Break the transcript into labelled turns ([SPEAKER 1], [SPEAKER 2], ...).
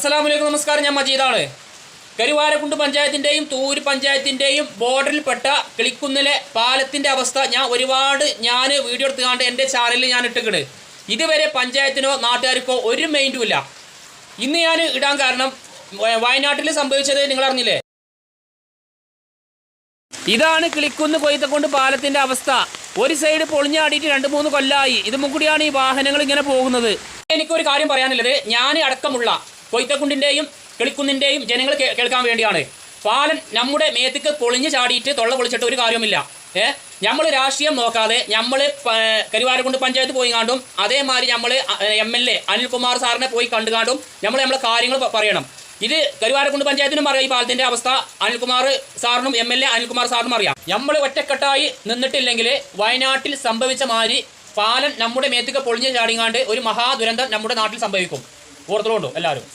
[SPEAKER 1] അസ്സലാമലൈക്കും, നമസ്കാരം. ഞാൻ മജീദാണ്. കരുവാരക്കുണ്ട് പഞ്ചായത്തിൻ്റെയും തൂര് പഞ്ചായത്തിൻ്റെയും ബോർഡറിൽപ്പെട്ട കിളിക്കുന്നിലെ പാലത്തിൻ്റെ അവസ്ഥ ഞാൻ വീഡിയോ എടുത്തുകൊണ്ട് എൻ്റെ ചാനലിൽ ഞാൻ ഇട്ടിക്കണ്. ഇതുവരെ പഞ്ചായത്തിനോ നാട്ടുകാർക്കോ ഒരു മൈൻഡുമില്ല. ഇന്ന് ഞാൻ ഇടാൻ കാരണം വയനാട്ടിൽ സംഭവിച്ചത് നിങ്ങൾ അറിഞ്ഞില്ലേ? ഇതാണ് കിളിക്കുന്ന് കൊയ്ത്തക്കൊണ്ട് പാലത്തിൻ്റെ അവസ്ഥ. ഒരു സൈഡ് പൊളിഞ്ഞാടിയിട്ട് 2-3 കൊല്ലമായി. ഇതും കൂടിയാണ് ഈ വാഹനങ്ങൾ ഇങ്ങനെ പോകുന്നത്. എനിക്കൊരു കാര്യം പറയാനുള്ളത്, ഞാൻ അടക്കമുള്ള കൊയ്ത്തക്കുണ്ടിൻ്റെയും കിളിക്കുന്നിൻ്റെയും ജനങ്ങൾ കേൾക്കാൻ വേണ്ടിയാണ്. പാലം നമ്മുടെ മേത്തേക്ക് പൊളിഞ്ഞ് ചാടിയിട്ട് തൊള്ള പൊളിച്ചിട്ട് ഒരു കാര്യവുമില്ല. നമ്മൾ രാഷ്ട്രീയം നോക്കാതെ നമ്മൾ കരുവാരക്കുണ്ട് പഞ്ചായത്ത് പോയി കാണ്ടും അതേമാതിരി നമ്മൾ MLA അനിൽകുമാർ സാറിനെ പോയി കണ്ടുകാണ്ടും നമ്മളെ കാര്യങ്ങൾ പറയണം. ഇത് കരുവാരക്കുണ്ട് പഞ്ചായത്തിനും അറിയാം ഈ പാലത്തിൻ്റെ അവസ്ഥ, അനിൽകുമാർ സാറിനും MLA അനിൽകുമാർ സാറിനും അറിയാം. നമ്മൾ ഒറ്റക്കെട്ടായി നിന്നിട്ടില്ലെങ്കിൽ വയനാട്ടിൽ സംഭവിച്ച മാതിരി പാലം നമ്മുടെ മേത്തേക്ക് പൊളിഞ്ഞ് ചാടിങ്ങാണ്ട് ഒരു മഹാദുരന്തം നമ്മുടെ നാട്ടിൽ സംഭവിക്കും. ഓർത്തുകൊണ്ടു എല്ലാവരും.